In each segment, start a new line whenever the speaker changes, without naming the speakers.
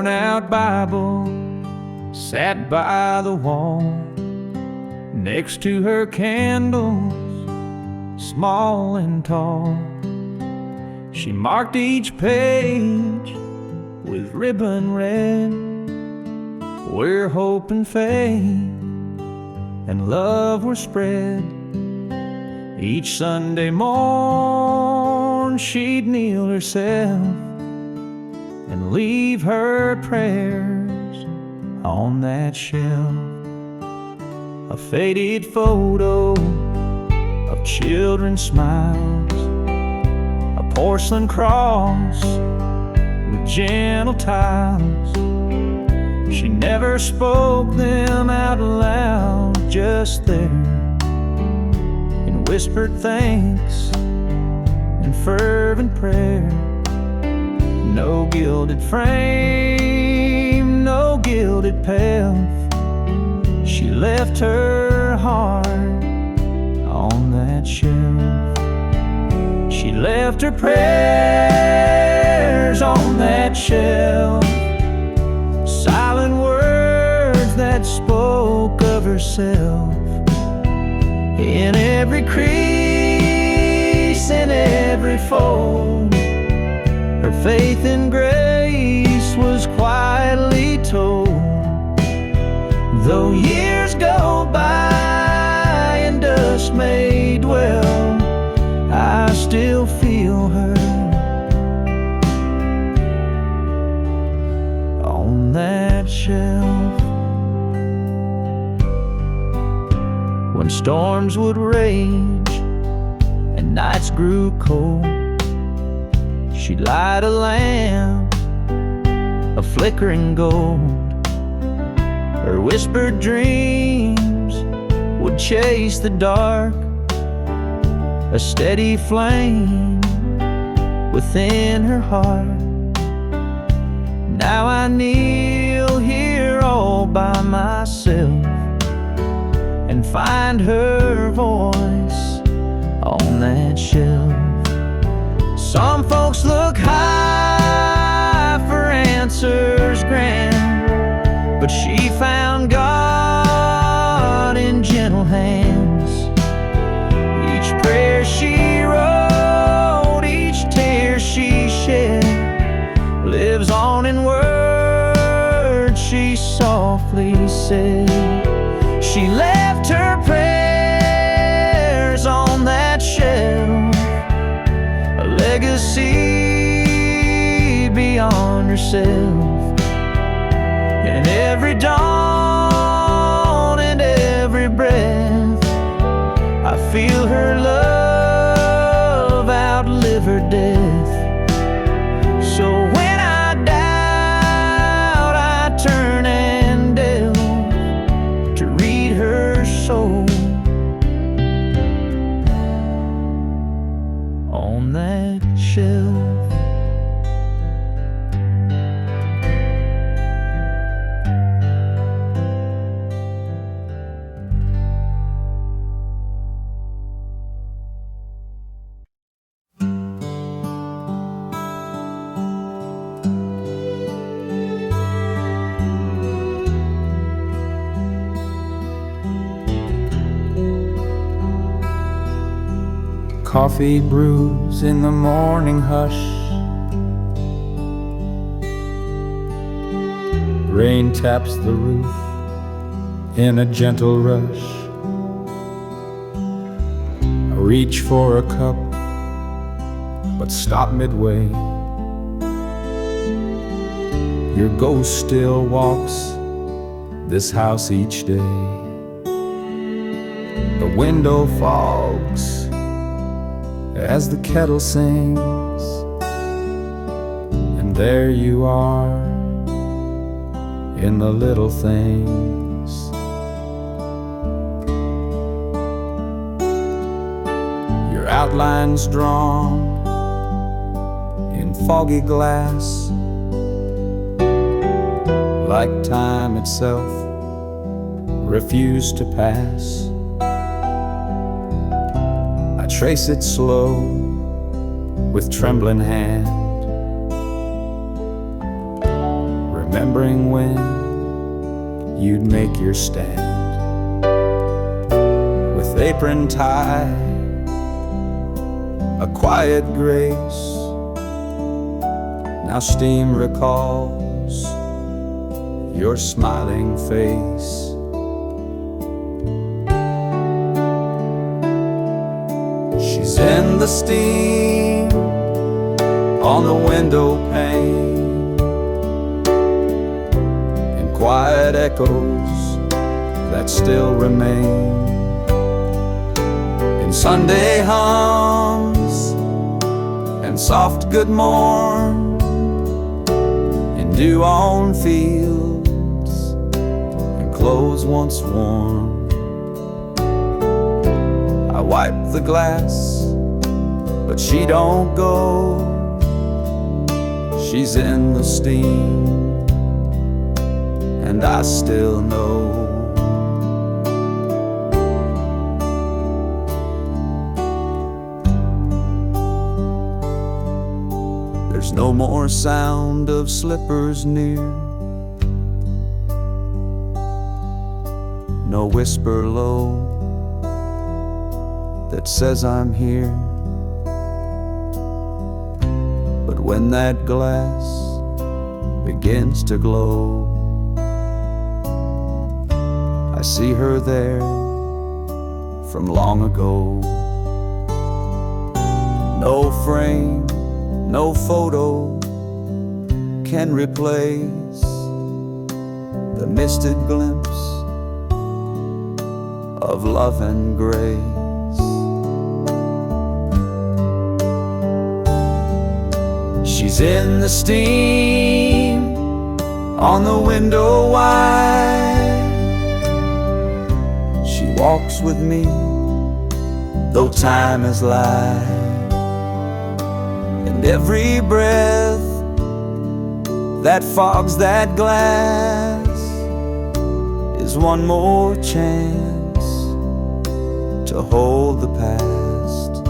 worn-out Bible sat by the wall next to her candles, small and tall. She marked each page with ribbon red, where hope and faith and love were spread. Each Sunday morn she'd kneel herself and leave her prayers on that shelf. A faded photo of children's smiles, a porcelain cross with gentle tiles. She never spoke them out loud, just there in whispered thanks and fervent prayer. No gilded frame, no gilded path. She left her heart on that shelf. She left her prayers on that shelf, silent words that spoke of herself. In every crease, in every fold, her faith and grace was quietly told. Though years go by and dust may dwell, I still feel her on that shelf. When storms would rage and nights grew cold, she'd light a lamp, a flickering gold. Her whispered dreams would chase the dark, a steady flame within her heart. Now I kneel here all by myself and find her voice on that shelf. Some folks look high for answers grand, but she found God in gentle hands. Each prayer she wrote, each tear she shed, lives on in words she softly said. She left her prayers on that shelf, a legacy beyond herself. In every dawn and every breath, I feel her love outlive her death. So when I doubt, I turn and delve to read her soul on that shelf.
Coffee brews in the morning hush, rain taps the roof in a gentle rush. I reach for a cup, but stop midway. Your ghost still walks this house each day. The window fogs as the kettle sings, and there you are in the little things. Your outlines drawn in foggy glass, like time itself refused to pass. I trace it slow with trembling hand, remembering when you'd make your stand with apron tied, a quiet grace. Now steam recalls your smiling face. She's in the steam on the window pane, in quiet echoes that still remain, in Sunday hums and soft good morn, in dew on fields and clothes once worn. I wipe the glass, but she don't go. She's in the steam, and I still know. There's no more sound of slippers near, no whisper low that says I'm here. But when that glass begins to glow, I see her there from long ago. No frame, no photo can replace the misted glimpse of love and grace. She's in the steam on the window wide. She walks with me, though time is light, and every breath that fogs that glass is one more chance to hold the past.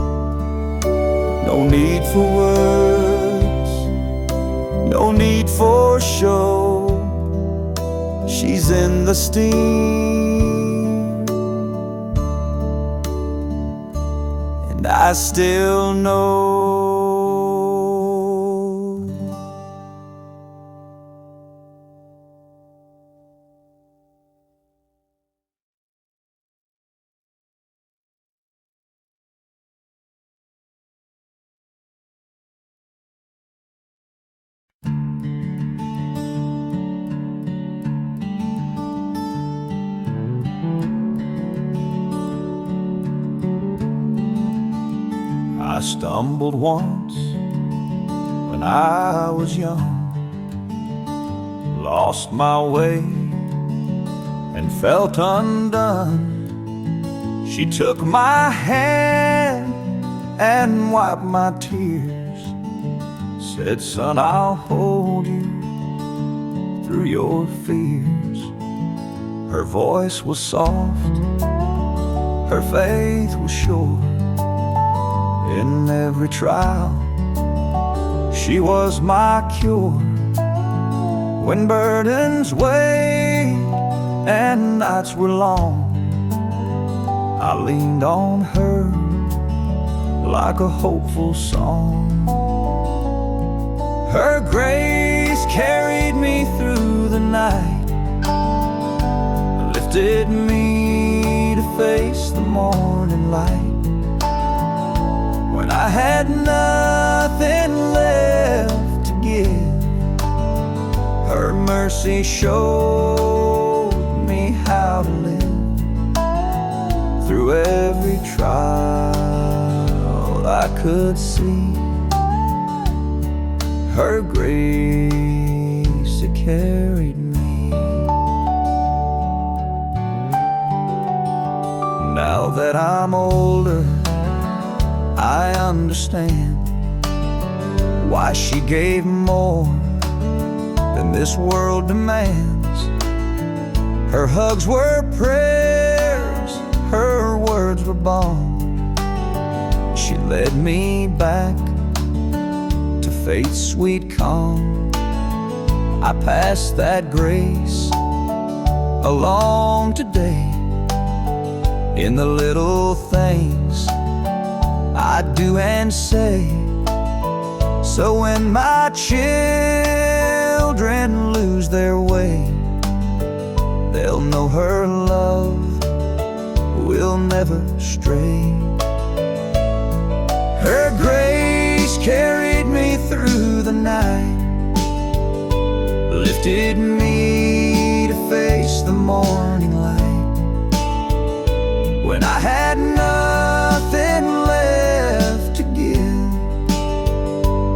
No need for words, no need for show. She's in the steam, and I still know. I stumbled once when I was young, lost my way and felt undone. She took my hand and wiped my tears, said, "Son, I'll hold you through your fears." Her voice was soft, her faith was sure. In every trial, she was my cure. When burdens weighed and nights were long, I leaned on her like a hopeful song. Her grace carried me through the night, lifted me to face the morning light. When I had nothing left to give, her mercy showed me how to live. Through every trial I could see her grace, it carried me. Now that I'm older, I understand why she gave more than this world demands. Her hugs were prayers, her words were balm. She led me back to faith's sweet calm.
I pass that grace along today, in the little things I do and say. So when my children lose their way, they'll know her love will never stray. Her grace carried me through the night, lifted me to face the morning light. When I had nothing left to give,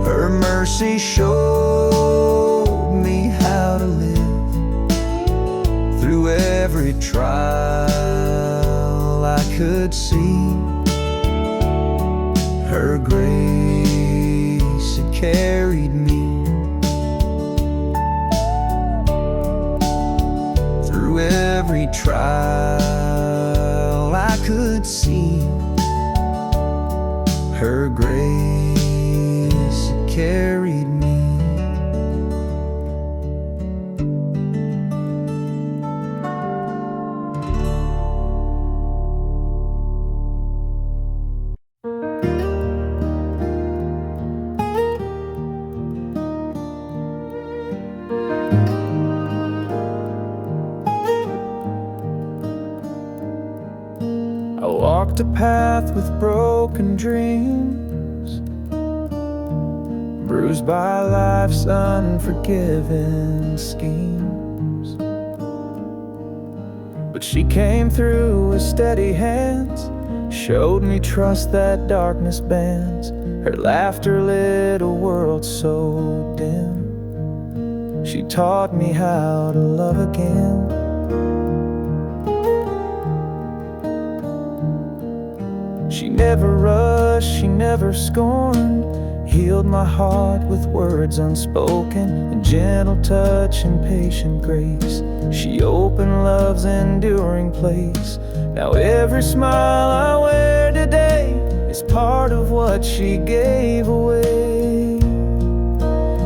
her mercy showed me how to live. Through every trial I could see, her grace had carried me. Through every trial I could see, her grace had carried me.
I walked a path with broken dreams, bruised by life's unforgiving schemes. But she came through with steady hands, showed me trust that darkness bans. Her laughter lit a world so dim. She taught me how to love again. She never rushed, she never scorned, healed my heart with words unspoken, a gentle touch and patient grace. She opened love's enduring place. Now every smile I wear today is part of what she gave away.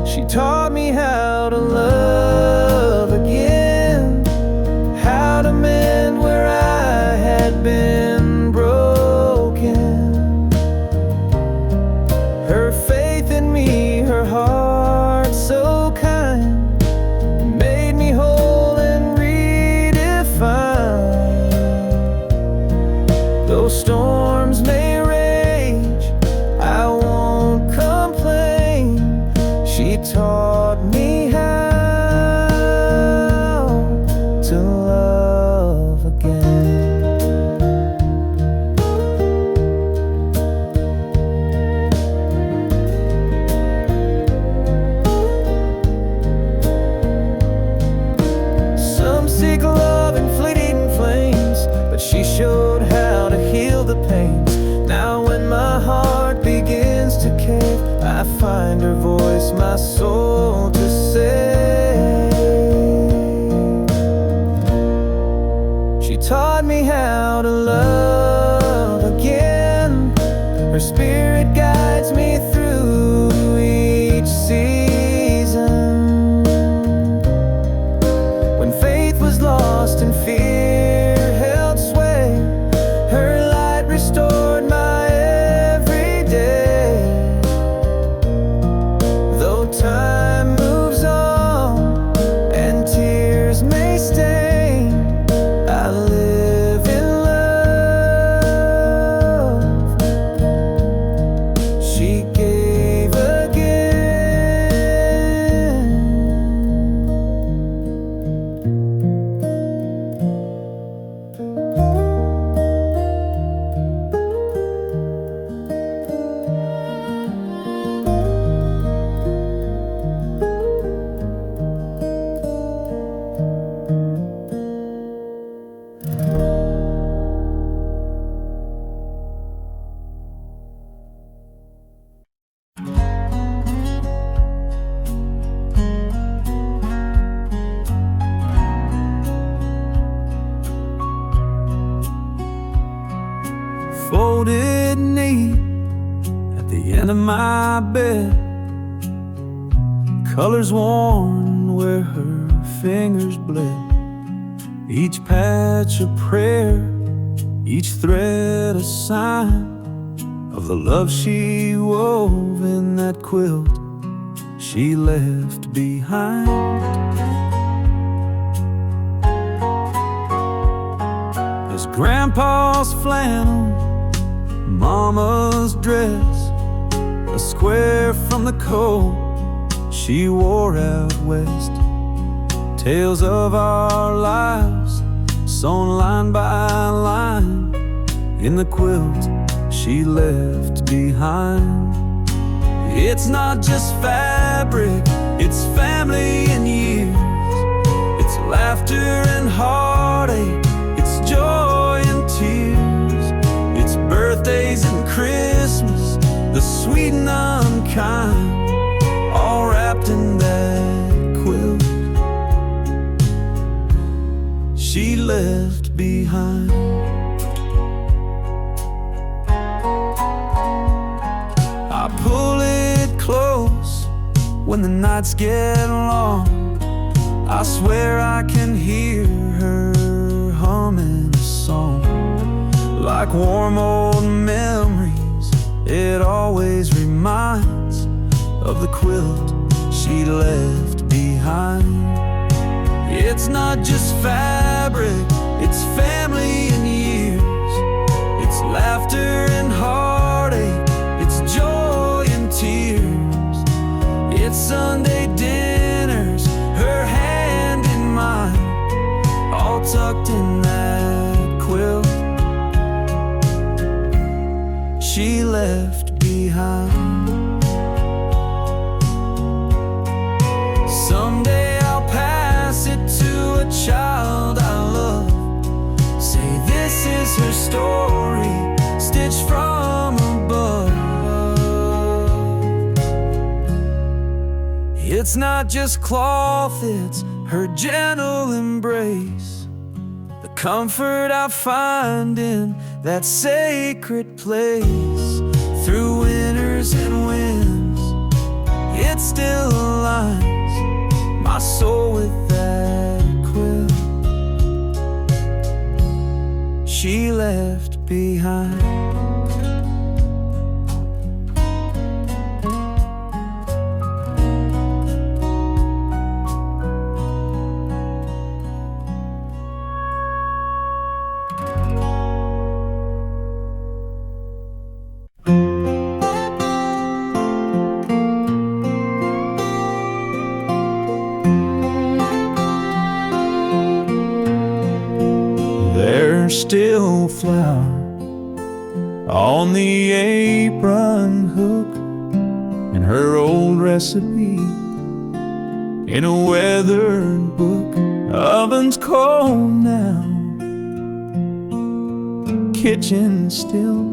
She taught me how to love again, how to mend where I had been broken. Her faith in me, her heart so kind, made me whole and redefined. Though storms may rage, I won't complain. She taught me how to love again. Some seek love in fleeting flames, but she showed how to heal the pains. Now when my heart begins to cave, I find her voice, my soul to save. She taught me how to love again. Her spirit guides me through each season. When faith was lost and fear held sway, her light restored my everyday. Though time moves on and tears may stain, I live in love. She gave again.
Folded neat the end of my bed, colors worn
where her fingers bled. Each patch a prayer, each thread a sign of the love she wove in that quilt she left behind. His grandpa's flannel, mama's dress, a square from the coat she wore out west. Tales of our lives, sewn line by line in the quilt she left behind. It's not just fabric, it's family and years. It's laughter and heartache, it's joy and tears. It's birthdays and Christmas, the sweet and unkind, all wrapped in that quilt she left behind. I pull it close when the nights get long. I swear I can hear her humming a song. Like warm old memories, it always reminds of the quilt she left behind. It's not just fabric, it's family and years. It's laughter and heartache, it's joy and tears. It's Sunday dinners, her hand in mine, all tucked in that quilt she left behind. Someday I'll pass it to a child I love, say this is her story, stitched from above. It's not just cloth, it's her gentle embrace, the comfort I find in that sacred place. Through winters and winds, it still aligns my soul with that quilt she left behind. There's still flour on the apron hook, and her old recipe in a weathered book. Oven's cold now, kitchen still,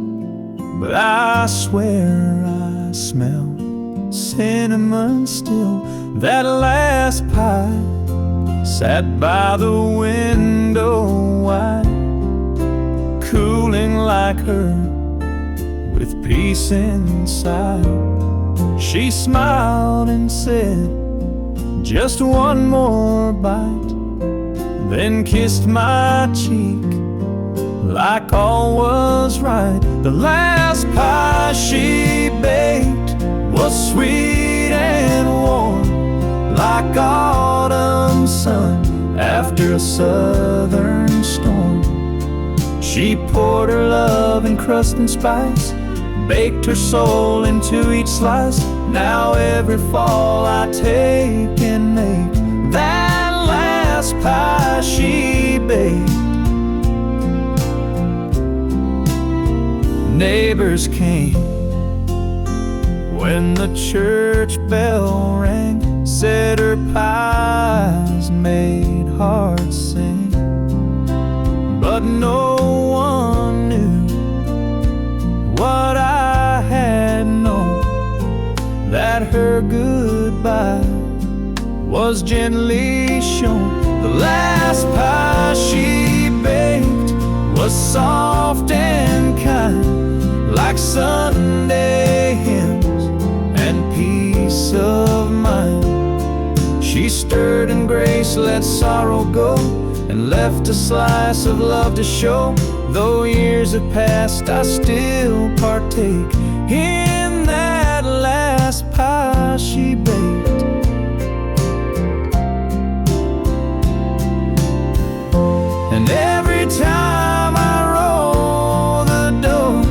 but I swear I smell cinnamon still. That last pie sat by the window wide, cooling like her with peace inside. She smiled and said, just one more bite, then kissed my cheek like all was right. The last pie she baked was sweet and warm, like autumn sun after a southern storm. She poured her love in crust and spice, baked her soul into each slice. Now every fall I take and make that last pie she baked. Neighbors came when the church bell rang, said her pies made hearts sing. But no one knew what I had known, that her goodbye was gently shown. The last pie she baked was soft and kind, like Sunday hymns and peace of mind. She stirred let sorrow go, and left a slice of love to show. Though years have passed, I still partake in that last pie she baked. And every time I roll the dough,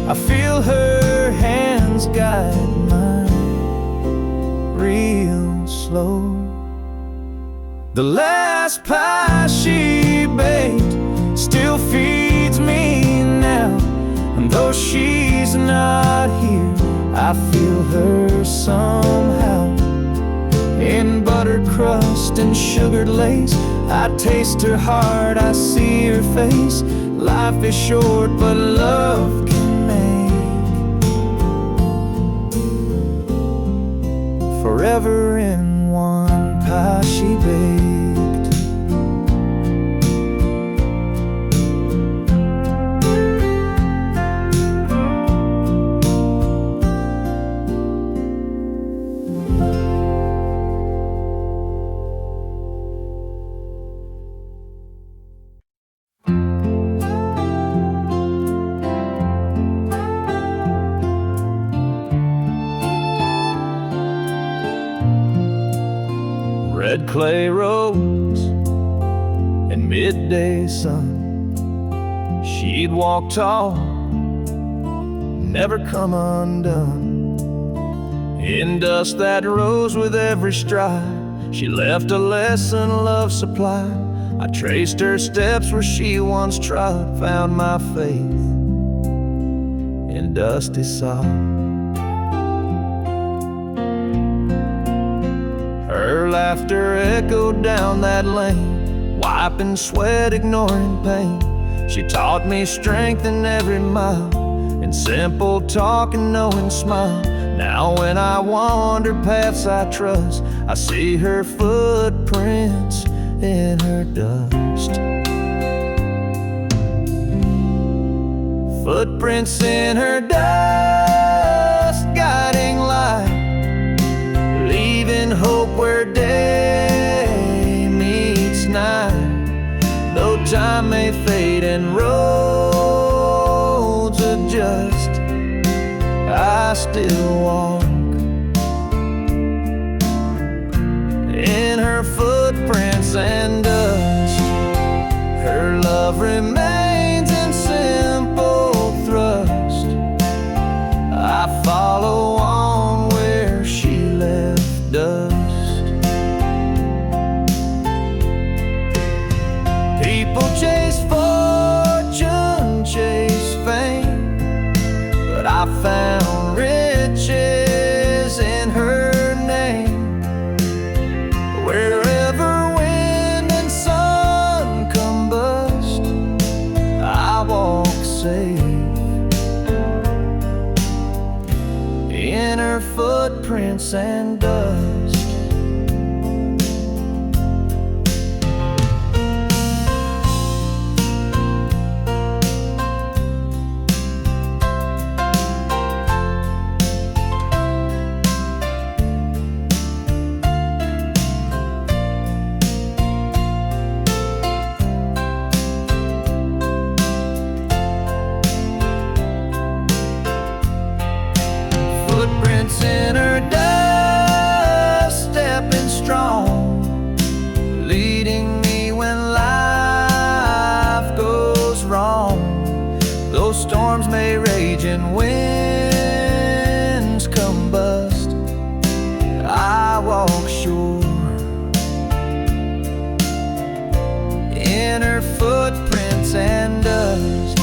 I feel her hands guide mine real slow. The last pie she baked still feeds me now, and though she's not here, I feel her somehow. In buttered crust and sugared lace, I taste her heart, I see her face. Life is short, but love can make forever in one pie she baked. Red clay roads and midday sun, she'd walk tall, never come undone. In dust that rose with every stride, she left a lesson love supplied. I traced her steps where she once trod, found my faith in dusty sod. Her laughter echoed down that lane, wiping sweat, ignoring pain. She taught me strength in every mile, in simple talk and knowing smile. Now when I wander paths I trust, I see her footprints in her dust. Footprints in her dust, guiding light, leaving hope where day meets night. Though time may fade and roads adjust, I still walk in her footprints and dust. Her love remains in simple thrust. I follow on where she left dust. People chase fortune, chase fame, but I found riches in her name. Wherever wind and sun combust, I walk safe in her footprints and dust. Footprints in her dust, stepping strong, leading me when life goes wrong. Though storms may rage and winds combust, I walk sure in her footprints and dust.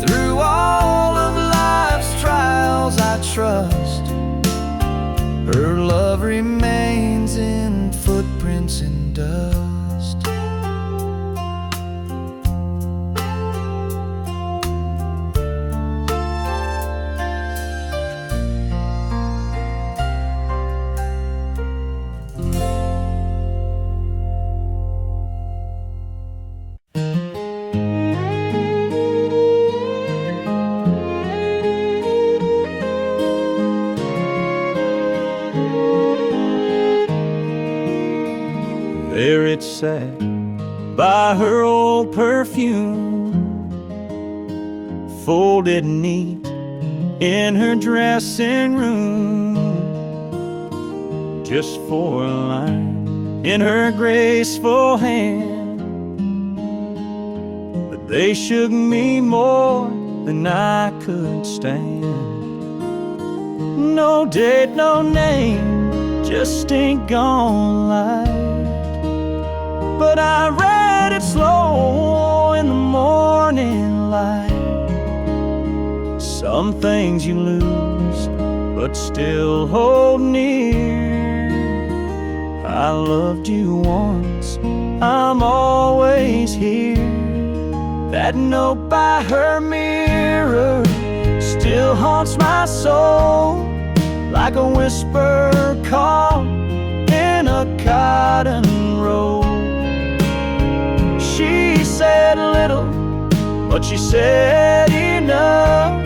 Through all of life's trials I trust, her love remains in footprints and dust. sat by her old perfume, folded neat in her dressing room, just for a line in her graceful hand. But they shook me more than I could stand. No date, no name, just ain't gone light. But I read it slow in the morning light. Some things you lose, but still hold near. I loved you once, I'm always here. That note by her mirror still haunts my soul, like a whisper call in a cotton roll. She said little, but she said enough.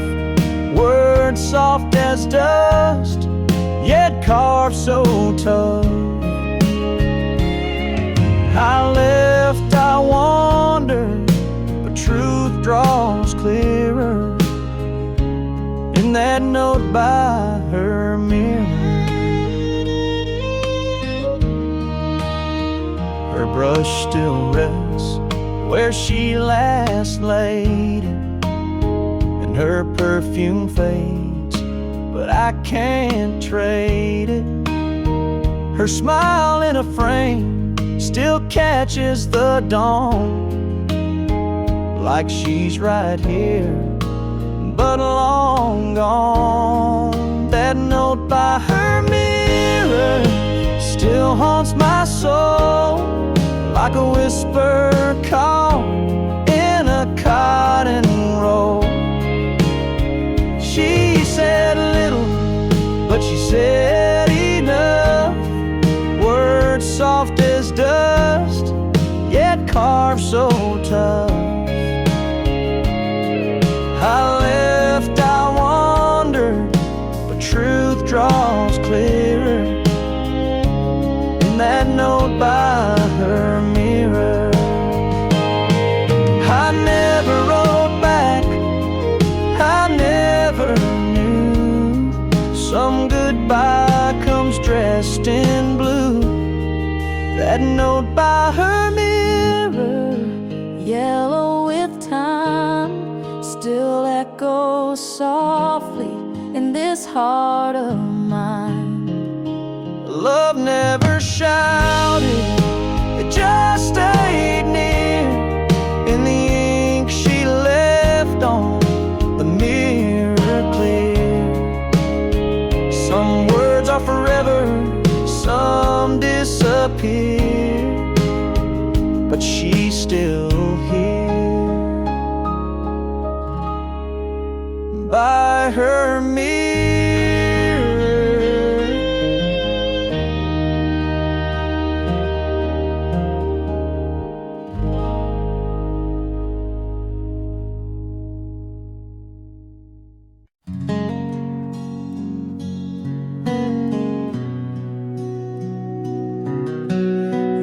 Words soft as dust, yet carved so tough. I left, I wandered, but truth draws clearer in that note by her mirror. Her brush still rests where she last laid it, and her perfume fades, but I can't trade it. Her smile in a frame still catches the dawn, like she's right here, but long gone. That note by her mirror still haunts my soul, like a whisper call in a cotton roll. She said little, but she said enough. Words soft as dust, yet carved so tough. I left, I wandered, but truth draws clearer in that note by her mirror. I never wrote back, I never knew. Some goodbye comes dressed in blue. That note by her mirror, yellow with time, still echoes softly in this heart of mine. Love never shouted, it just stayed near in the ink she left on the mirror clear. Some words are forever, some disappear, but she's still here by her mirror.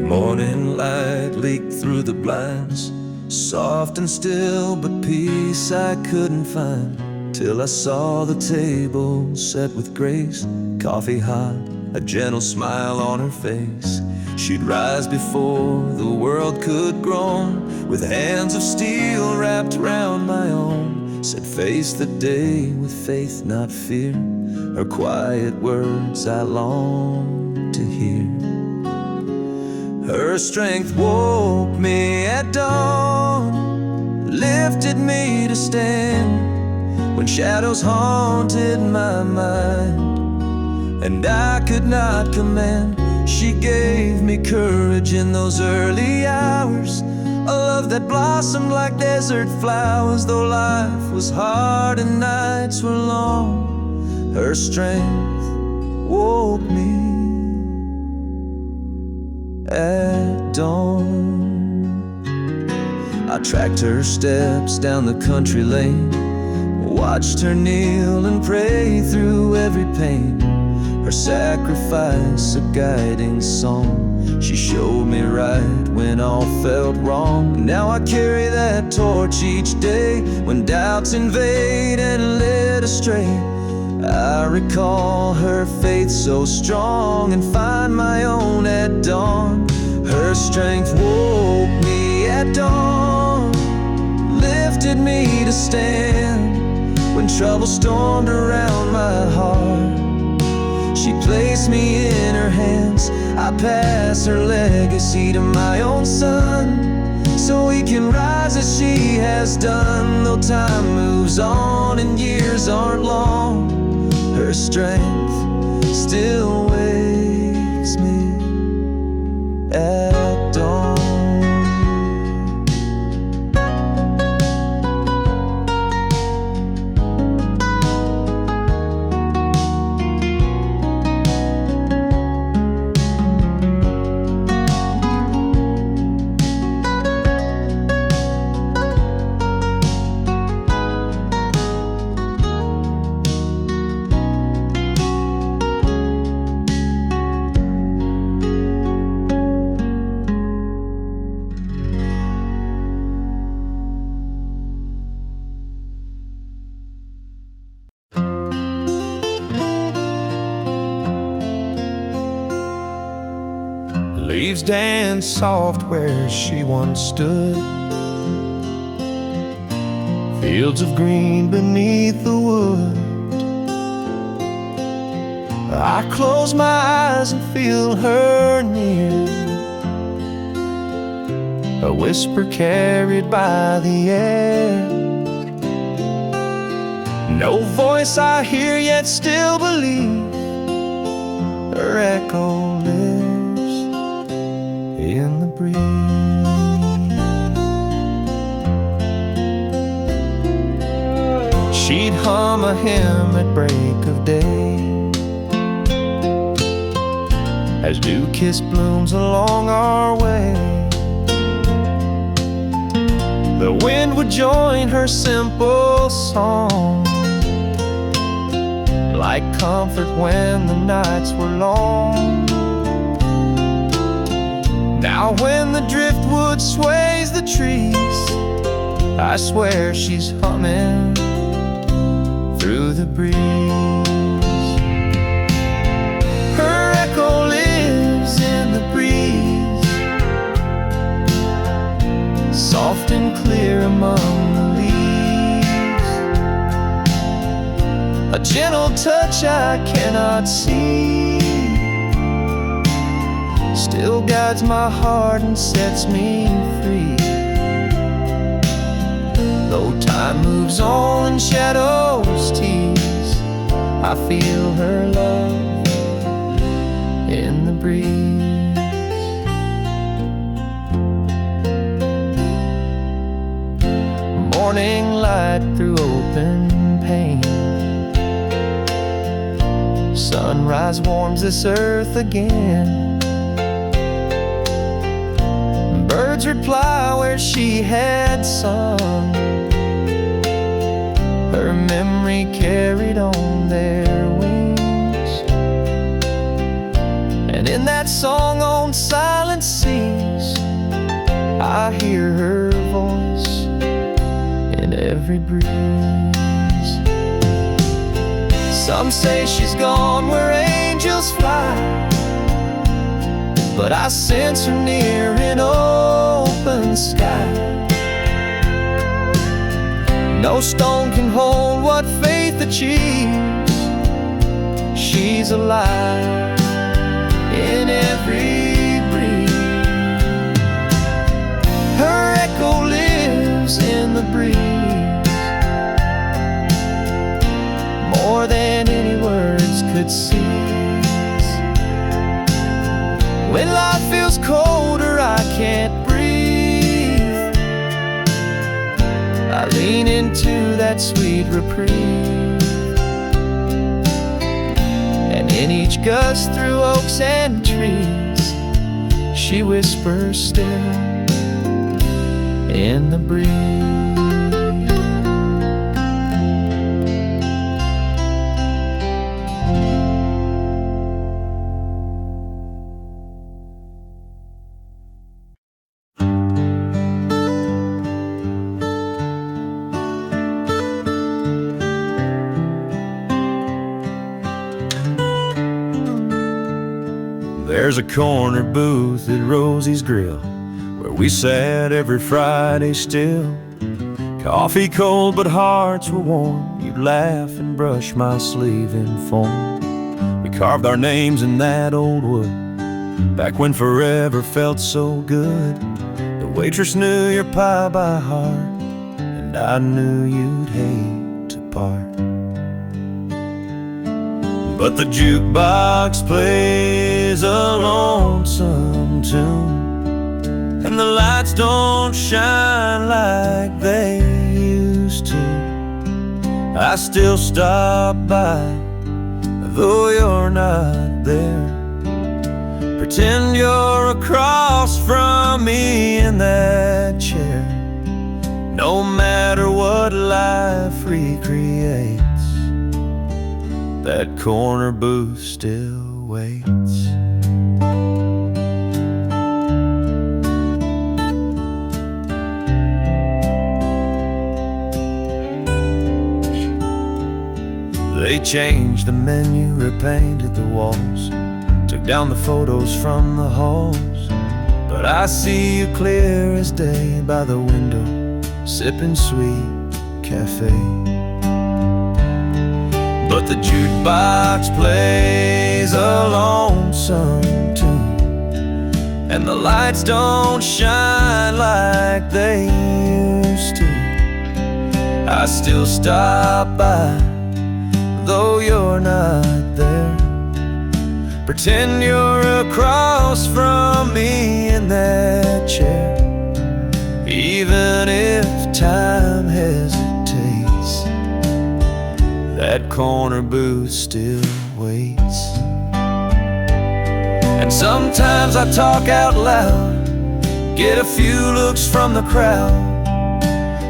Morning light leaked through the blinds, soft and still, but peace I couldn't find, till I saw the table set with grace, coffee hot, a gentle smile on her face. She'd rise before the world could groan, with hands of steel wrapped round my own, said face the day with faith, not fear. Her quiet words I long to hear. Her strength woke me at dawn, lifted me to stand when shadows haunted my mind, and I could not command. She gave me courage in those early hours, a love that blossomed like desert flowers. Though life was hard and nights were long, her strength woke me at dawn. I tracked her steps down the country lane, watched her kneel and pray through every pain, her sacrifice a guiding song, She showed me right when all felt wrong. Now I carry that torch each day when doubts invade and led astray. I recall her faith so strong and find my own at dawn. Her strength woke me at dawn, lifted me to stand when trouble stormed around my heart. She placed me in her hands. I pass her legacy to my own son, so he can rise as she has done. Though time moves on and years aren't long, her strength still wakes me at dawn. Leaves dance soft where she once stood, fields of green beneath the wood. I close my eyes and feel her near, a whisper carried by the air. No voice I hear, yet still believe her echo lives in the breeze. She'd hum a hymn at break of day as dew-kissed blooms along our way. The wind would join her simple song, like comfort when the nights were long. Now when the driftwood sways the trees, I swear she's humming through the breeze. Her echo lives in the breeze, soft and clear among the leaves. A gentle touch I cannot see still guides my heart and sets me free. Though time moves on and shadows tease, I feel her love in the breeze. Morning light through open pane, sunrise warms this earth again. Birds reply where she had sung, her memory carried on their wings. And in that song on silent seas, I hear her voice in every breeze. Some say she's gone where angels fly, but I sense her near in open sky. No stone can hold what faith achieves. She's alive in every breeze. Her echo lives in the breeze, more than any words could seize. When life feels colder, I can't breathe, I lean into that sweet reprieve. And in each gust through oaks and trees, she whispers still in the breeze. There's a corner booth at Rosie's Grill where we sat every Friday still. Coffee cold but hearts were warm. You'd laugh and brush my sleeve in foam. We carved our names in that old wood back when forever felt so good. The waitress knew your pie by heart, and I knew you'd hate to part. But the jukebox plays a lonesome tune, and the lights don't shine like they used to. I still stop by, though you're not there. Pretend you're across from me in that chair. No matter what life recreates, that corner booth still waits. They changed the menu, repainted the walls, took down the photos from the halls. But I see you clear as day by the window, sipping sweet cafe. But the jukebox plays a lonesome tune, and the lights don't shine like they used to. I still stop by, though you're not there. Pretend you're across from me in that chair. Even if time hesitates, that corner booth still waits. And sometimes I talk out loud, get a few looks from the crowd.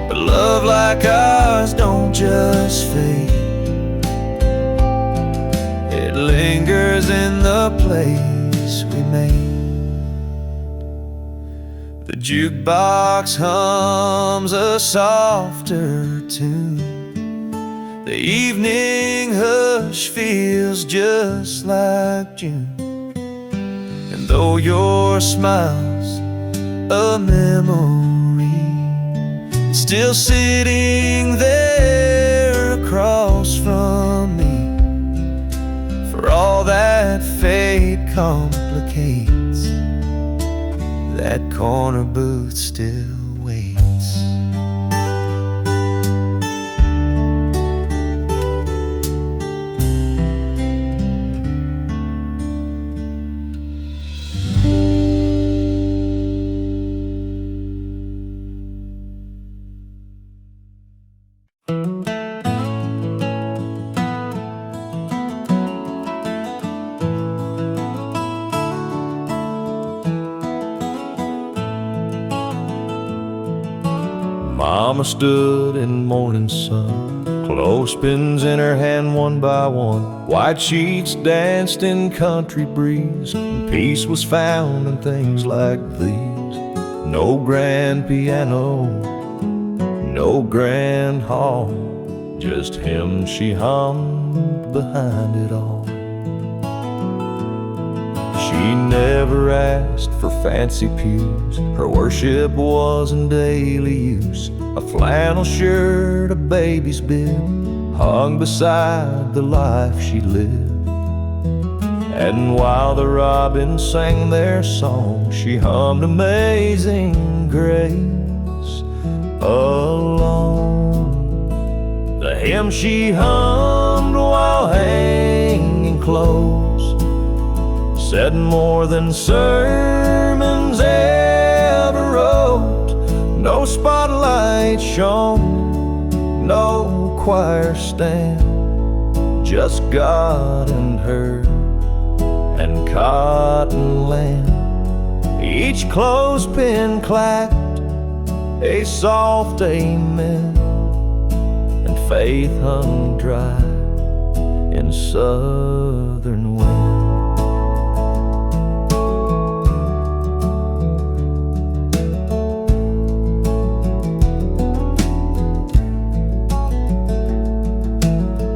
But love like ours don't just fade, it lingers in the place we made. The jukebox hums a softer tune, the evening hush feels just like June. And though your smile's a memory, it's still sitting there across from me. For all that fate complicates, that corner booth still waits. Mama stood in morning sun, clothespins in her hand one by one. White sheets danced in country breeze, and peace was found in things like these. No grand piano, no grand hall, just hymn she hummed behind it all. She never asked for fancy pews, her worship was in daily use. A flannel shirt, a baby's bib, hung beside the life she lived. And while the robins sang their song, she hummed Amazing Grace alone. The hymn she hummed while hanging clothes said more than sermons ever wrote. No spotlight shone, no choir stand, just God and her and cotton land. Each clothespin clapped a soft amen, and faith hung dry in southern wind.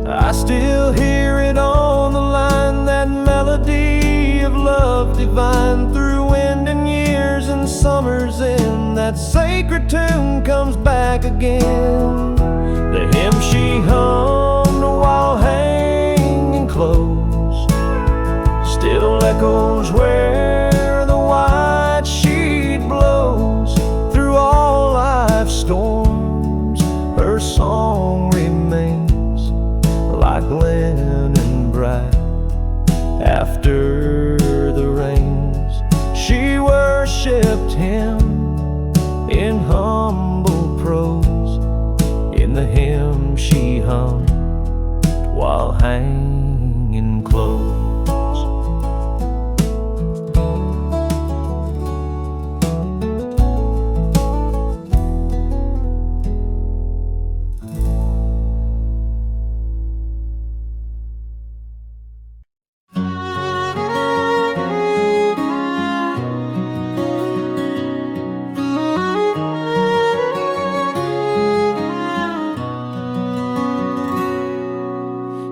I still hear it on the line, that melody of love divine.
divine through wind and years and summers in. That sacred tune comes back again. The hymn she hummed while hanging close still echoes where the white sheet blows. Through all life's storms, her song remains like linen bright after the rains. She worshipped him in humble prose, in the hymn she hummed while hanging close.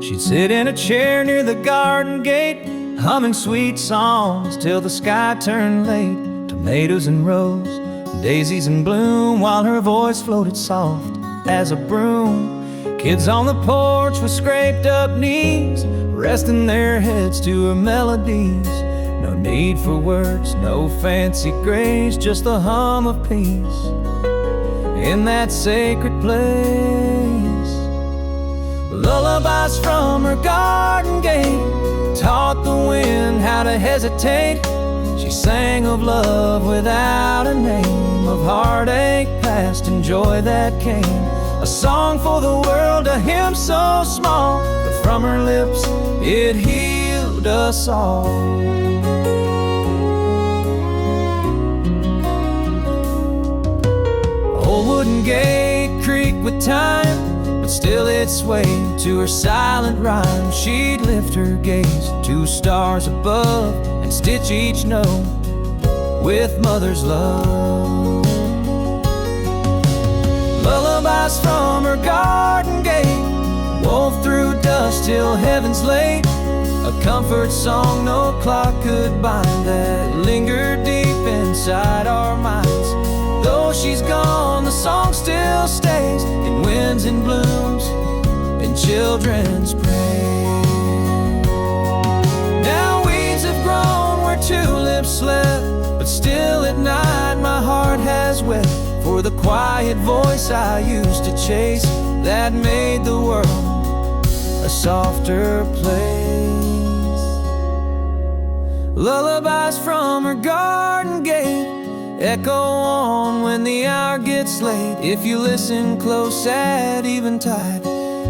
She'd sit in a chair near the garden gate, humming sweet songs till the sky turned late. Tomatoes in rows, daisies in bloom, while her voice floated soft as a broom. Kids on the porch with scraped up knees, resting their heads to her melodies. No need for words, no fancy grace, just the hum of peace in that sacred place. Lullabies from her garden gate taught the wind how to hesitate. She sang of love without a name, of heartache past and joy that came. A song for the world, a hymn so small, but from her lips it healed us all. Old wooden gate creaked with time, but still it swayed to her silent rhyme. She'd lift her gaze to stars above and stitch each note with mother's love. Lullabies from her garden gate wove through dust till heaven's late. A comfort song no clock could bind, that lingered deep inside our minds. Though she's gone, the song still stays in winds and blooms, in children's praise. Now weeds have grown where tulips slept, but still at night my heart has wept for the quiet voice I used to chase, that made the world a softer place. Lullabies from her garden gate echo on when the hour gets late. If you listen close at eventide,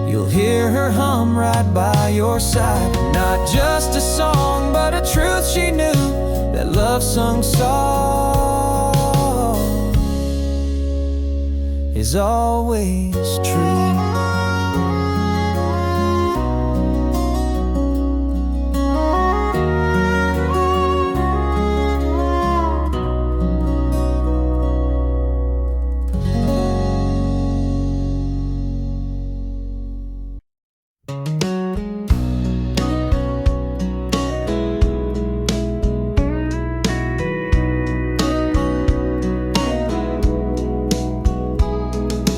you'll hear her hum right by your side. Not just a song, but a truth she knew, that love sung soft is always true.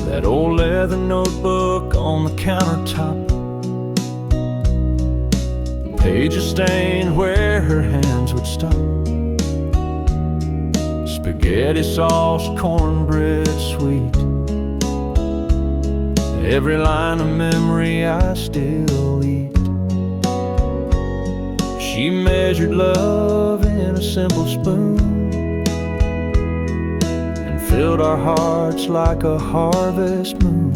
That old leather notebook on the countertop, pages stained where her hands would stop. Spaghetti sauce, cornbread sweet, every line of memory I still eat. She measured love in a simple spoon, filled our hearts like a harvest moon.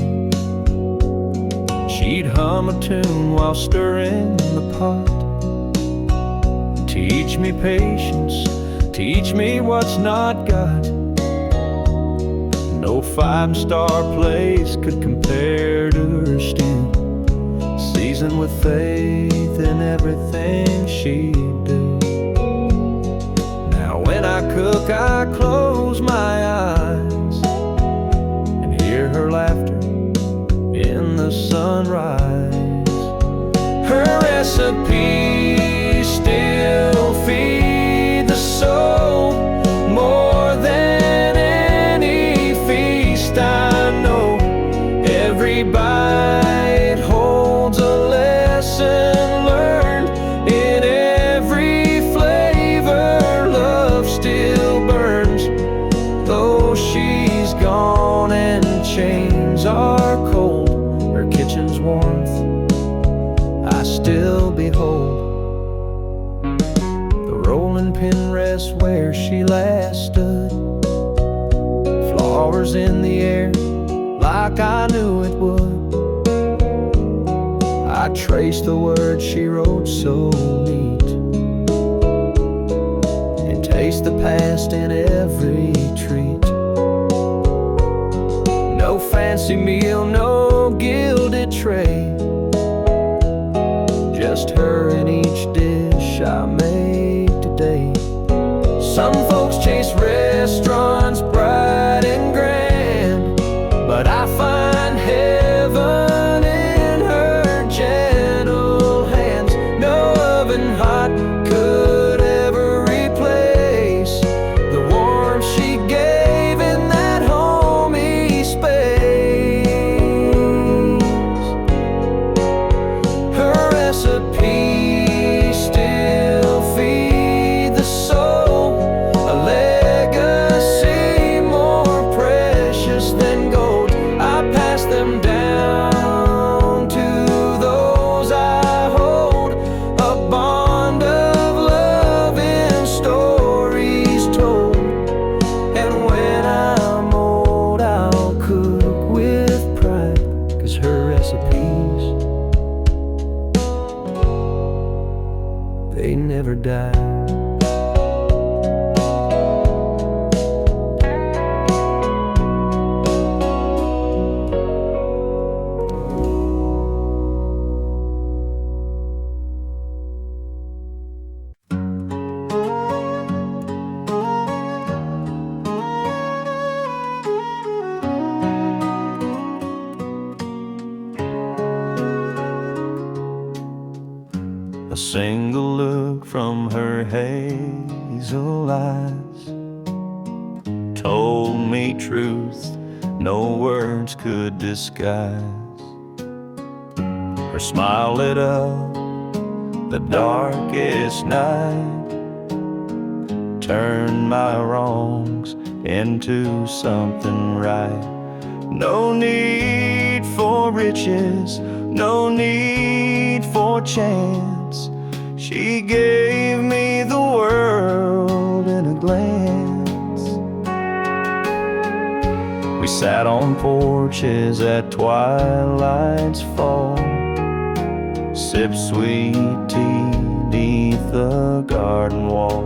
She'd hum a tune while stirring the pot. Teach me patience, teach me what's not got. No five-star place could compare to her stew, seasoned with faith in everything she'd do. Now when I cook, I close my eyes and hear her laughter in the sunrise. Her recipes still feed the
like I knew it would. I traced the words she wrote so neat, and taste the past in every treat. No fancy meal, no gilded tray, just her in each dish I made today. Some folks chase restaurants bright and grand, but I find heaven in her gentle hands. No oven hot could ever replace the warmth she gave in that homey space. Her recipes still feed the soul, a legacy more precious than gold. I pass them down to those I hold, a bond of love in stories told. And when I'm old, I'll cook with pride, 'cause her recipes, they never die. A single look from her hazel eyes told me truth no words could disguise. Her smile lit up the darkest night, turned my wrongs into something right. No need for riches, no need for chance. She gave me the world in a glance. We sat on porches at twilight's fall, sipped sweet tea beneath the garden wall.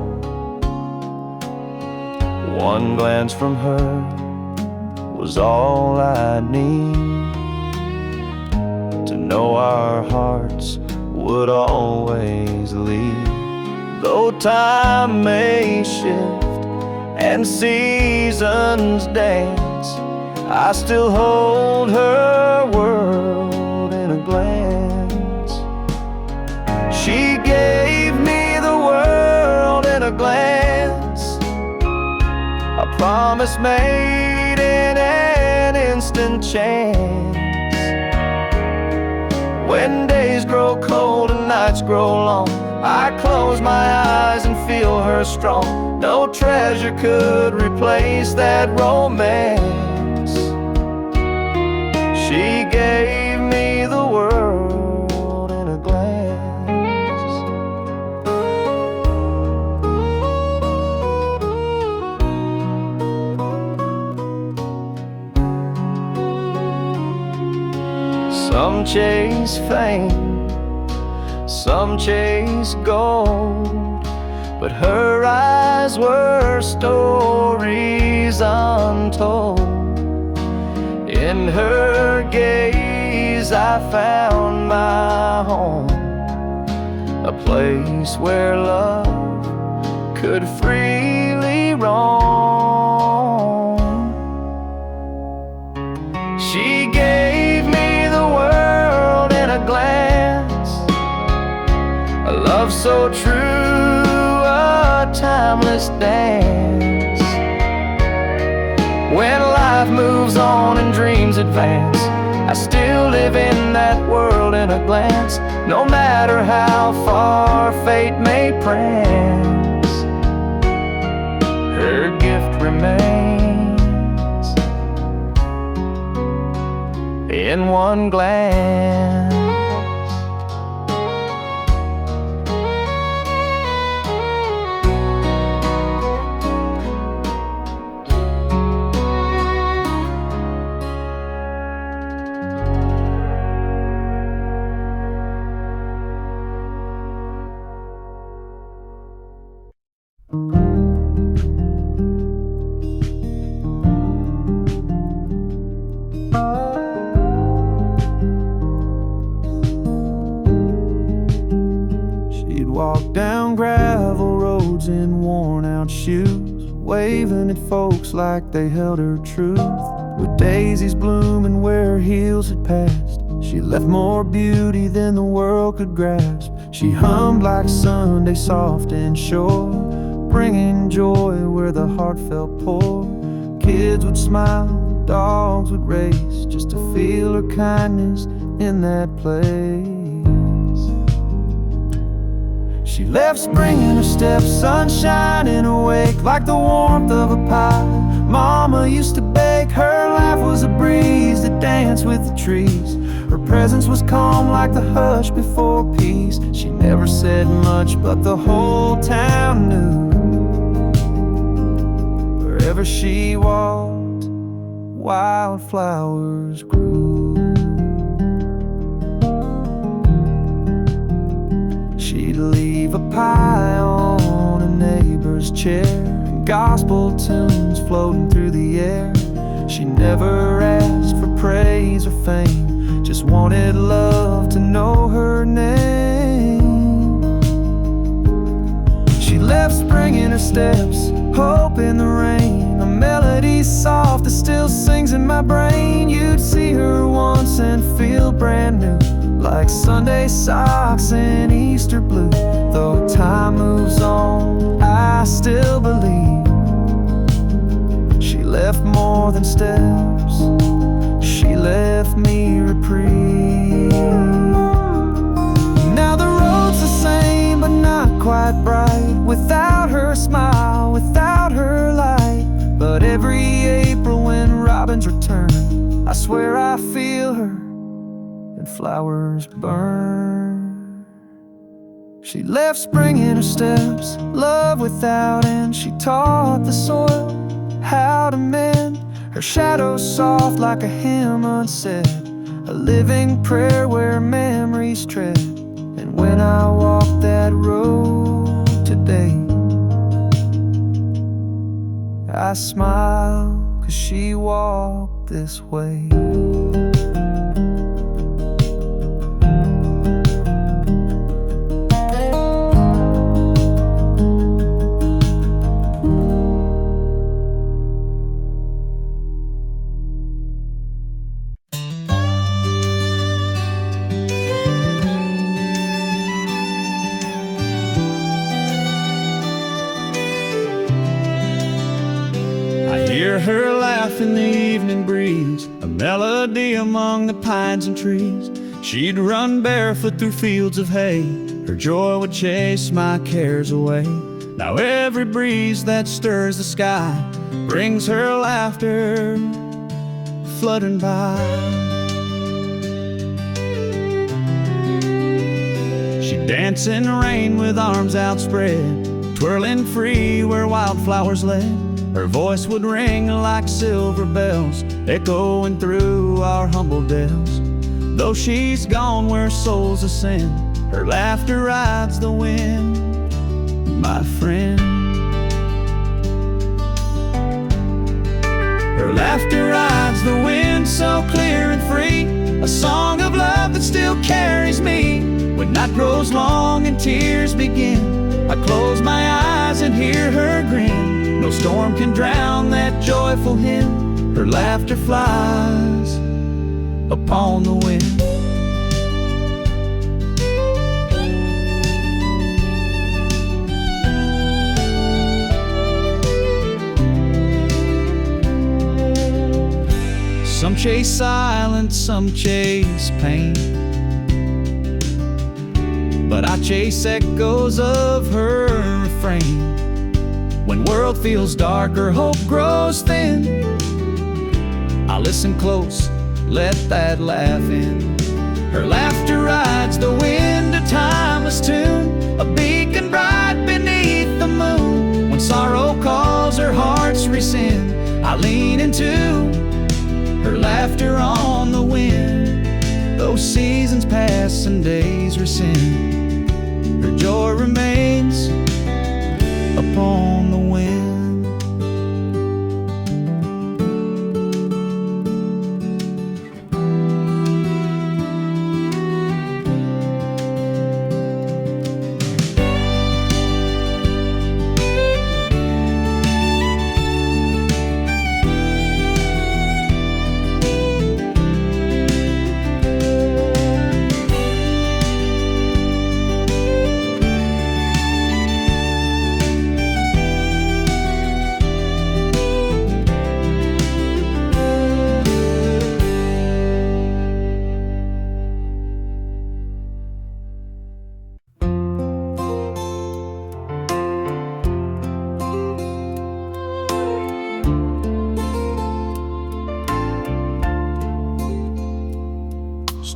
One glance from her was all I'd need to know our hearts would always lead. Though time may shift and seasons dance, I still hold her world in a glance. She gave me the world in a glance, a promise made in an instant chance. When days grow cold and nights grow long, I close my eyes and feel her strong. No treasure could replace that romance. She gave me the world in a glance. Some chase fame, some chase gold, but her eyes were stories untold. In her gaze I found my home, a place where love could freely roam. She gave me the world in a glance, a love so true, a timeless dance. When life moves on and dreams advance, I still live in that world in a glance. No matter how far fate may prance, her gift remains in one glance. walked down gravel roads in worn-out shoes, waving at folks like they held her truth. With daisies blooming where her heels had passed, she left more beauty than the world could grasp. She hummed like Sunday, soft and sure, bringing joy where the heart felt poor. Kids would smile, dogs would race, just to feel her kindness in that place. She left spring in her step, sunshine in her wake, like the warmth of a pie Mama used to bake. Her laugh was a breeze that danced with the trees. Her presence was calm like the hush before peace. She never said much, but the whole town knew. Wherever she walked, wildflowers grew. She'd leave a pie on a neighbor's chair, and gospel tunes floating through the air. She never asked for praise or fame, just wanted love to know her name. She left spring in her steps, hope in the rain, a melody soft that still sings in my brain. You'd see her once and feel brand new, like Sunday socks and Easter blue. Though time moves on, I still believe she left more than steps, she left me reprieve. Now the road's the same, but not quite bright, without her smile, without her light. But every April when robins return, I swear I feel her and flowers burn. She left spring in her steps, love without end. She taught the soil how to mend, her shadow soft like a hymn unsaid, a living prayer where memories tread. And when I walk that road today, I smile 'cause she walked this way.
Hear her laugh in the evening breeze, a melody among the pines and trees. She'd run barefoot through fields of hay, her joy would chase my cares away. Now every breeze that stirs the sky brings her laughter flooding by. She'd dance in the rain with arms outspread, twirling free where wildflowers led. Her voice would ring like silver bells, echoing through our humble dells. Though she's gone where souls ascend, her laughter rides the wind, my friend. Her laughter rides the wind so clear and free, a song of love that still carries me. When night grows long and tears begin, I close my eyes and hear her grin. No storm can drown that joyful hymn. Her laughter flies upon the wind. Some chase silence, some chase pain, but I chase echoes of her refrain. When world feels darker, hope grows thin, I listen close, let that laugh in. Her laughter rides the wind, a timeless tune, a beacon bright beneath the moon. When sorrow calls, her hearts rescind, I lean into her laughter on the wind. Though seasons pass and days rescind, her joy remains upon the wind.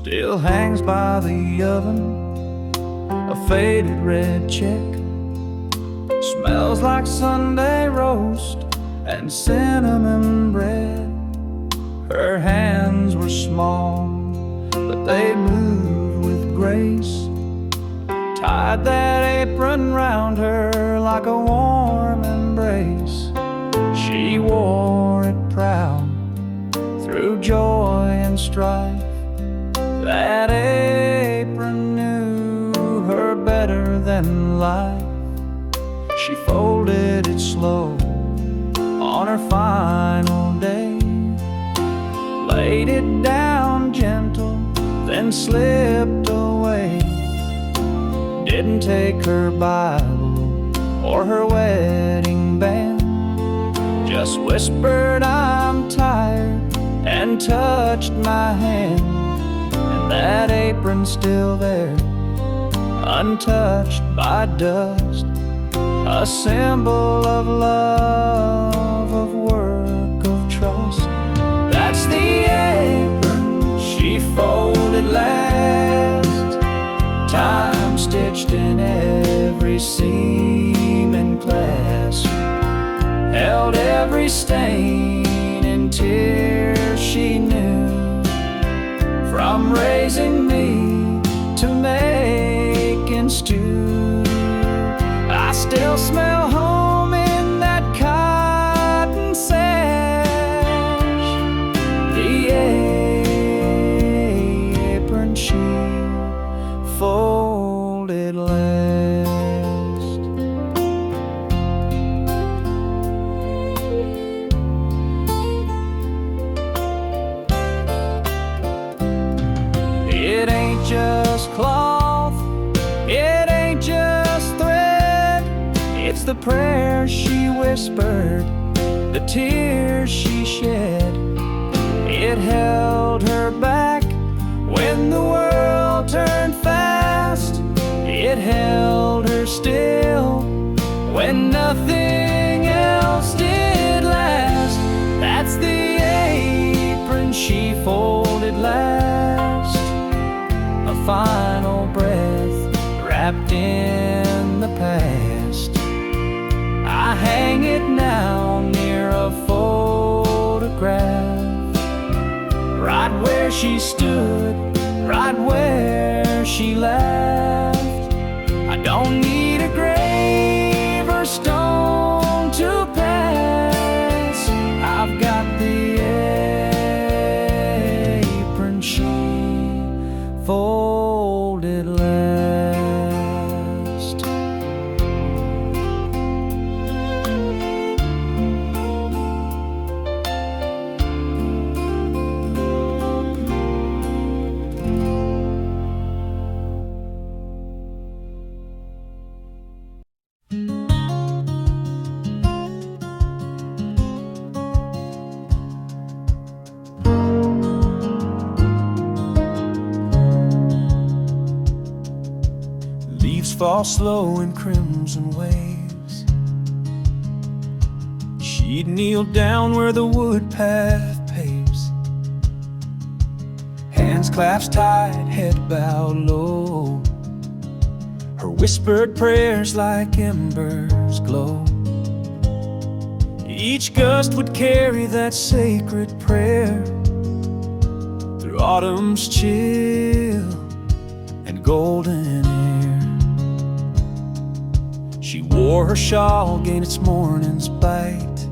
still hangs by the oven, a faded red check. Smells like Sunday roast and cinnamon bread. Her hands were small, but they moved with grace. Tied that apron round her like a warm embrace. She wore it proud through joy and strife. That apron knew her better than life. She folded it slow on her final day, laid it down gentle, then slipped away. Didn't take her Bible or her wedding band, just whispered, "I'm tired," and touched my hand. And that apron's still there, untouched by dust, a symbol of love, of work, of trust. That's the apron she folded last, time stitched in every seam and clasp, held every stain and tear she knew, from raising me to making stew. I still smell home in that cotton sash, the apron she folded last. It ain't just cloth, it ain't just thread, it's the prayers she whispered, the tears she shed. It held her back when the world turned fast. It held her still when nothing else did last. That's the apron she folded last, a final breath wrapped in the past. I hang it now near a photograph, right where she stood, right where she laughed. I don't need a grave or stone to pass, I've got the apron she folded last. Leaves fall slow in crimson waves. She'd kneel down where the wood path paves, hands clasped tight, head bowed low. Her whispered prayers like embers glow. Each gust would carry that sacred prayer through autumn's chill and golden air. She wore her shawl, gained its morning's bite,